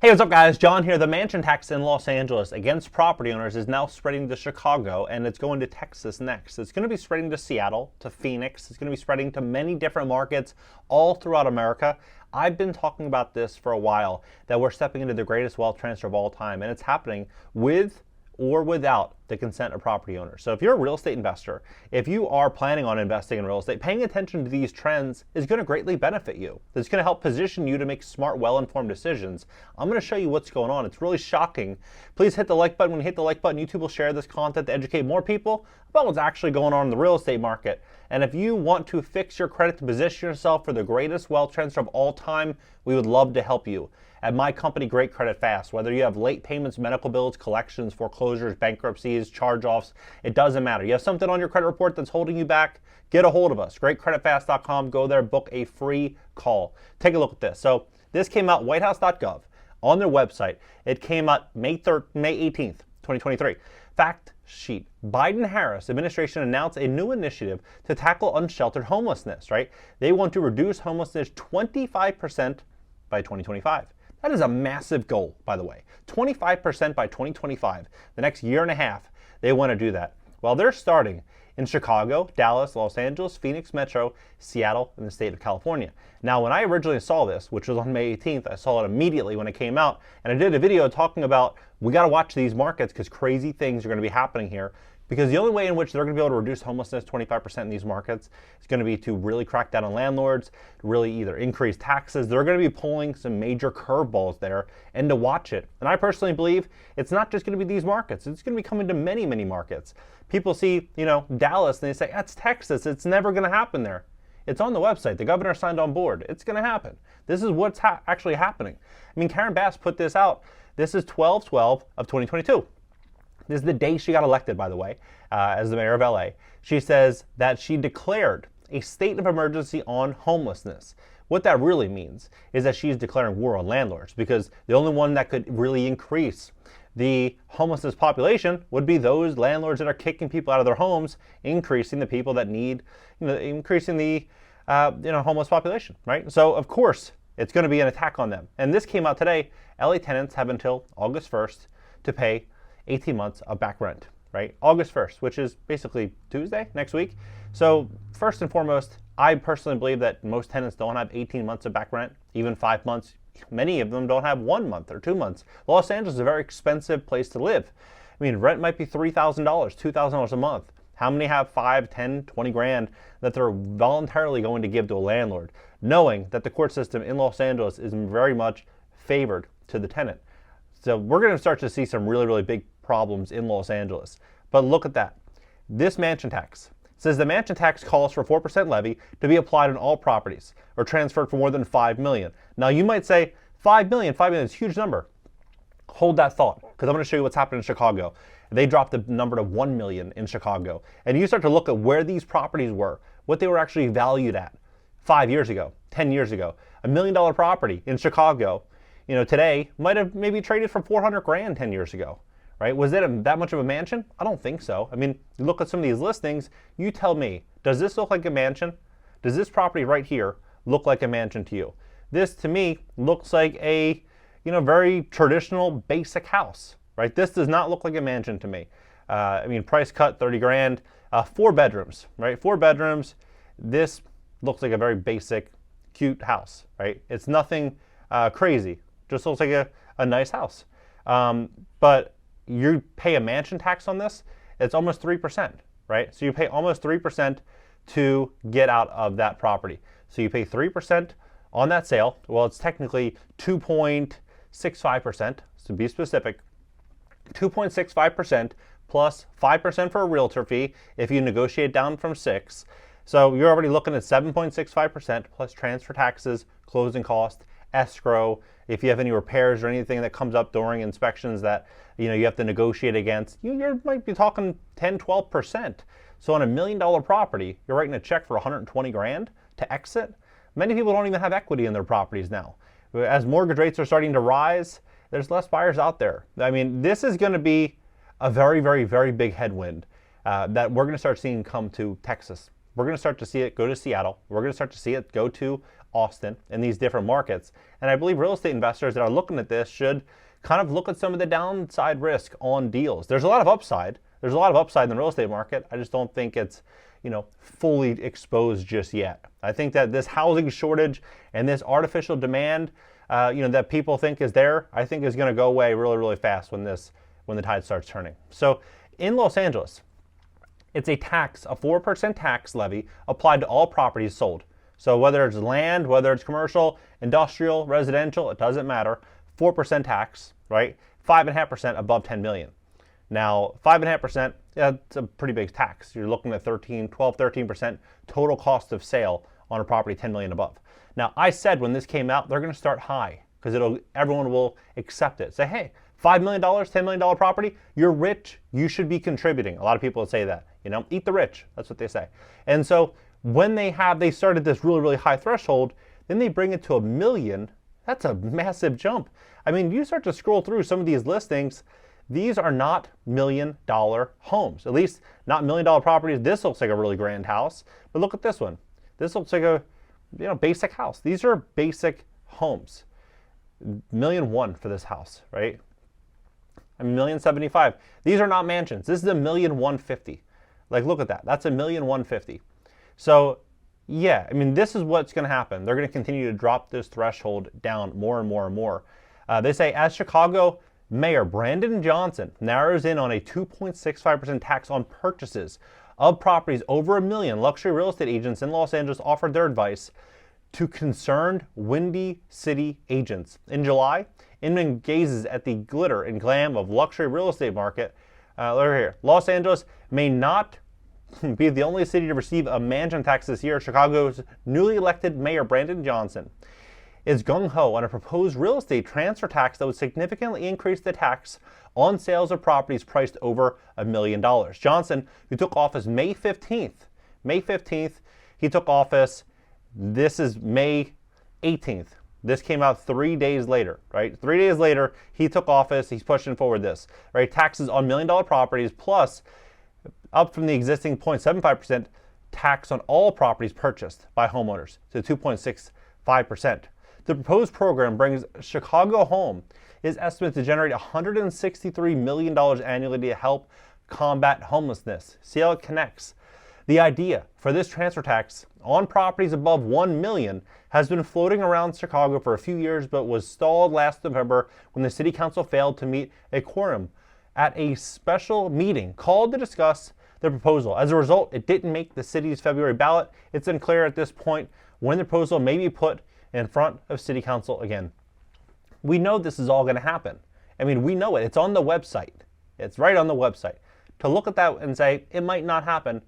Hey, what's up guys? John here. The mansion tax in Los Angeles against property owners is now spreading to Chicago, and it's going to Texas next. It's going to be spreading to Seattle, to Phoenix. It's going to be spreading to many different markets all throughout America. I've been talking about this for a while, that we're stepping into the greatest wealth transfer of all time, and it's happening with or without the consent of property owners. So if you're a real estate investor, if you are planning on investing in real estate, paying attention to these trends is going to greatly benefit you. It's going to help position you to make smart, well-informed decisions. I'm going to show you what's going on. It's really shocking. Please hit the like button. When you hit the like button, YouTube will share this content to educate more people about what's actually going on in the real estate market. And if you want to fix your credit to position yourself for the greatest wealth transfer of all time, we would love to help you. At my company, Great Credit Fast, whether you have late payments, medical bills, collections, foreclosures, bankruptcies, charge-offs, it doesn't matter. You have something on your credit report that's holding you back, get a hold of us. GreatCreditFast.com. Go there, book a free call. Take a look at this. So this came out whitehouse.gov on their website. It came out May 18th, 2023. Fact sheet. Biden-Harris administration announced a new initiative to tackle unsheltered homelessness, right? They want to reduce homelessness 25% by 2025. That is a massive goal, by the way. 25% by 2025, the next year and a half, they want to do that. Well, they're starting in Chicago, Dallas, Los Angeles, Phoenix Metro, Seattle, and the state of California. Now, when I originally saw this, which was on May 18th, I saw it immediately when it came out, and I did a video talking about we got to watch these markets because crazy things are going to be happening here. Because the only way in which they're going to be able to reduce homelessness 25% in these markets is going to be to really crack down on landlords, to really either increase taxes. They're going to be pulling some major curveballs there, and to watch it. And I personally believe it's not just going to be these markets. It's going to be coming to many, many markets. People see, Dallas, and they say, that's Texas. It's never going to happen there. It's on the website. The governor signed on board. It's going to happen. This is what's actually happening. I mean, Karen Bass put this out. This is 12/12 of 2022. This is the day she got elected, by the way, as the mayor of LA. She says that she declared a state of emergency on homelessness. What that really means is that she's declaring war on landlords, because the only one that could really increase the homelessness population would be those landlords that are kicking people out of their homes, increasing the people that need, increasing the homeless population, right? So of course it's going to be an attack on them. And this came out today. LA tenants have until August 1st to pay 18 months of back rent, right? August 1st, which is basically Tuesday, next week. So first and foremost, I personally believe that most tenants don't have 18 months of back rent, even 5 months. Many of them don't have 1 month or 2 months. Los Angeles is a very expensive place to live. I mean, rent might be $3,000, $2,000 a month. How many have 5, 10, 20 grand that they're voluntarily going to give to a landlord, knowing that the court system in Los Angeles is very much favored to the tenant? So we're going to start to see some really, really big problems in Los Angeles. But look at that. This mansion tax says the mansion tax calls for 4% levy to be applied on all properties or transferred for more than $5 million. Now you might say, $5 million is a huge number. Hold that thought, because I'm going to show you what's happening in Chicago. They dropped the number to 1 million in Chicago. And you start to look at where these properties were, what they were actually valued at 5 years ago, 10 years ago. $1 million property in Chicago, today might have maybe traded for 400 grand 10 years ago, right? Was it that much of a mansion? I don't think so. I mean, you look at some of these listings, you tell me, does this look like a mansion? Does this property right here look like a mansion to you? This to me looks like a, very traditional basic house, right? This does not look like a mansion to me. Price cut 30 grand, 4 bedrooms, right? 4 bedrooms. This looks like a very basic, cute house, right? It's nothing crazy. Just looks like a nice house. But you pay a mansion tax on this, it's almost 3%, right? So you pay almost 3% to get out of that property. So you pay 3% on that sale. Well, it's technically 2.65%, to be specific, 2.65% plus 5% for a realtor fee if you negotiate down from 6. So you're already looking at 7.65% plus transfer taxes, closing cost, escrow. If you have any repairs or anything that comes up during inspections that you have to negotiate against, you might be talking 10, 12%. So on $1 million property, you're writing a check for 120 grand to exit. Many people don't even have equity in their properties now. As mortgage rates are starting to rise, there's less buyers out there. I mean, this is going to be a very, very, very big headwind that we're going to start seeing come to Texas. We're going to start to see it go to Seattle. We're going to start to see it go to Austin and these different markets. And I believe real estate investors that are looking at this should kind of look at some of the downside risk on deals. There's a lot of upside. There's a lot of upside in the real estate market. I just don't think it's, fully exposed just yet. I think that this housing shortage and this artificial demand, that people think is there, I think is going to go away really, really fast when the tide starts turning. So in Los Angeles, it's a 4% tax levy applied to all properties sold. So whether it's land, whether it's commercial, industrial, residential, it doesn't matter. 4% tax, right? 5.5% above 10 million. Now, 5.5%, it's a pretty big tax. You're looking at 13% total cost of sale on a property 10 million above. Now, I said when this came out, they're going to start high because everyone will accept it. Say, hey, $5 million, $10 million property, you're rich, you should be contributing. A lot of people would say that, eat the rich. That's what they say. And so when they started this really, really high threshold, then they bring it to $1 million. That's a massive jump. I mean, you start to scroll through some of these listings, these are not $1 million homes, at least not $1 million properties. This looks like a really grand house, but look at this one. This looks like a basic house. These are basic homes. $1.1 million for this house, right? $1.075 million. These are not mansions. This is $1.150 million. Like, look at that. That's $1.150 million. So, yeah, I mean, this is what's going to happen. They're going to continue to drop this threshold down more and more and more. They say as Chicago Mayor Brandon Johnson narrows in on a 2.65% tax on purchases of properties over $1 million, luxury real estate agents in Los Angeles offered their advice to concerned Windy City agents. In July, Inman gazes at the glitter and glam of luxury real estate market. Look here. Los Angeles may not be the only city to receive a mansion tax this year. Chicago's newly elected Mayor Brandon Johnson is gung-ho on a proposed real estate transfer tax that would significantly increase the tax on sales of properties priced over $1 million. Johnson, who took office May 15th, he took office, this is May 18th. This came out 3 days later, right? 3 days later, he took office, he's pushing forward this, right? Taxes on $1 million properties plus up from the existing 0.75% tax on all properties purchased by homeowners to 2.65%. The proposed program brings Chicago Home is estimated to generate $163 million annually to help combat homelessness. See how it connects? The idea for this transfer tax on properties above $1 million has been floating around Chicago for a few years, but was stalled last November when the city council failed to meet a quorum at a special meeting called to discuss the proposal. As a result, it didn't make the city's February ballot. It's unclear at this point when the proposal may be put in front of city council again. We know this is all going to happen. I mean, we know it. It's on the website. It's right on the website. To look at that and say it might not happen,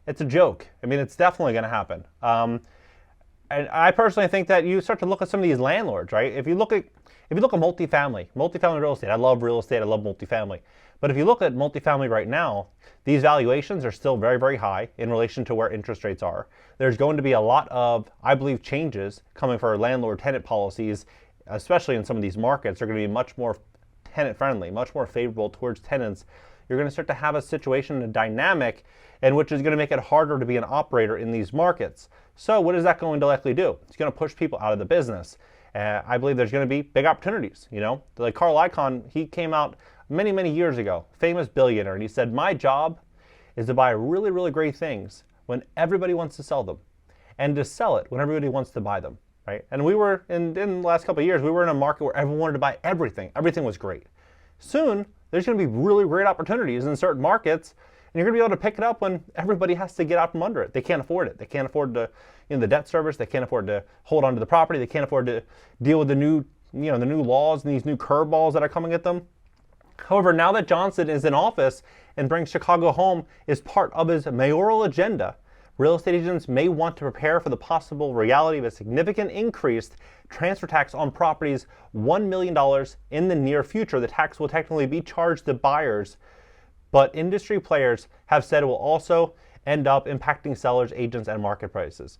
it's a joke. I mean, it's definitely going to happen. And I personally think that you start to look at some of these landlords, right? If you look at multifamily real estate, I love real estate, I love multifamily. But if you look at multifamily right now, these valuations are still very, very high in relation to where interest rates are. There's going to be a lot of, I believe, changes coming for landlord-tenant policies, especially in some of these markets. They're going to be much more tenant-friendly, much more favorable towards tenants. You're going to start to have a situation, a dynamic, and which is going to make it harder to be an operator in these markets. So what is that going to likely do? It's going to push people out of the business. I believe there's going to be big opportunities. Like Carl Icahn, he came out many, many years ago, famous billionaire, and he said, my job is to buy really, really great things when everybody wants to sell them, and to sell it when everybody wants to buy them, right? And we were, in the last couple of years, we were in a market where everyone wanted to buy everything. Everything was great. Soon, there's going to be really great opportunities in certain markets, and you're going to be able to pick it up when everybody has to get out from under it. They can't afford it. They can't afford to, the debt service. They can't afford to hold on to the property. They can't afford to deal with the new laws and these new curveballs that are coming at them. However, now that Johnson is in office and brings Chicago Home is part of his mayoral agenda, real estate agents may want to prepare for the possible reality of a significant increased transfer tax on properties $1 million in the near future. The tax will technically be charged to buyers, but industry players have said it will also end up impacting sellers, agents, and market prices.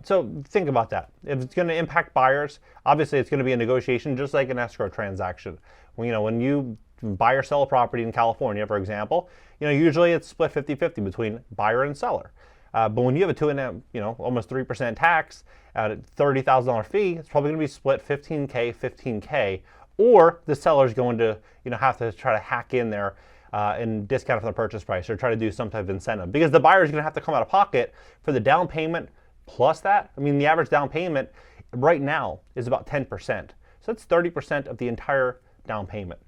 So think about that. If it's going to impact buyers, obviously it's going to be a negotiation just like an escrow transaction. When you buy or sell a property in California, for example, usually it's split 50-50 between buyer and seller. But when you have a almost 3% tax at a $30,000 fee, it's probably going to be split 15K, 15K, or the seller's going to have to try to hack in there and discount from the purchase price or try to do some type of incentive, because the buyer is going to have to come out of pocket for the down payment plus that. I mean, the average down payment right now is about 10%. So that's 30% of the entire down payment.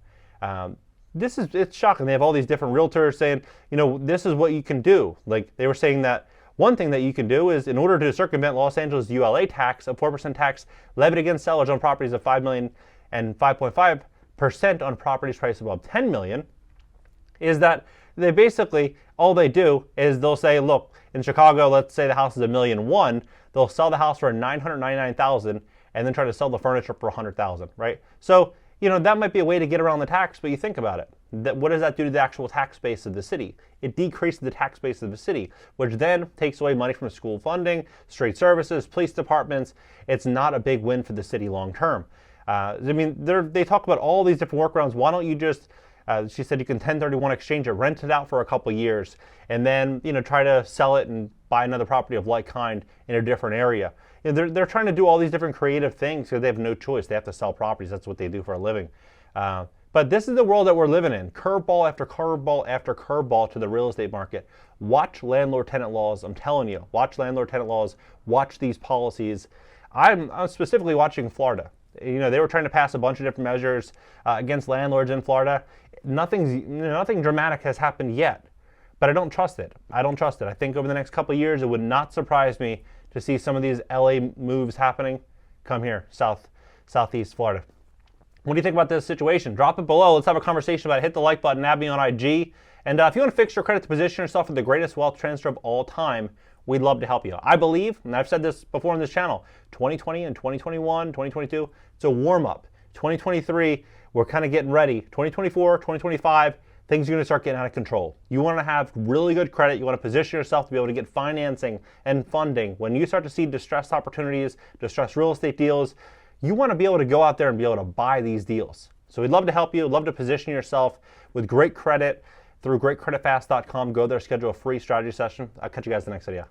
It's shocking. They have all these different realtors saying, this is what you can do. Like, they were saying that one thing that you can do is, in order to circumvent Los Angeles ULA tax, a 4% tax levied against sellers on properties of $5 million and 5.5% on properties priced above $10 million, is that they basically, all they do is they'll say, look, in Chicago, let's say the house is $1.1 million, they'll sell the house for $999,000 and then try to sell the furniture for $100,000, right? So, that might be a way to get around the tax, but you think about it. What does that do to the actual tax base of the city? It decreases the tax base of the city, which then takes away money from school funding, street services, police departments. It's not a big win for the city long term. They talk about all these different workarounds. Why don't you just, she said you can 1031 exchange it, rent it out for a couple years, and then try to sell it and buy another property of like kind in a different area. They're trying to do all these different creative things because they have no choice. They have to sell properties. That's what they do for a living. But this is the world that we're living in. Curveball after curveball after curveball to the real estate market. Watch landlord-tenant laws. I'm telling you, watch landlord-tenant laws. Watch these policies. I'm specifically watching Florida. They were trying to pass a bunch of different measures against landlords in Florida. Nothing dramatic has happened yet, but I don't trust it. I think over the next couple of years, it would not surprise me to see some of these LA moves happening. Come here, Southeast Florida. What do you think about this situation? Drop it below. Let's have a conversation about it. Hit the like button, add me on IG. And if you want to fix your credit to position yourself for the greatest wealth transfer of all time, we'd love to help you. I believe, and I've said this before on this channel, 2020 and 2021, 2022, it's a warm-up. 2023, we're kind of getting ready. 2024, 2025, things are going to start getting out of control. You want to have really good credit. You want to position yourself to be able to get financing and funding. When you start to see distressed opportunities, distressed real estate deals, you want to be able to go out there and be able to buy these deals. So we'd love to help you, love to position yourself with great credit through greatcreditfast.com. Go there, schedule a free strategy session. I'll catch you guys in the next video.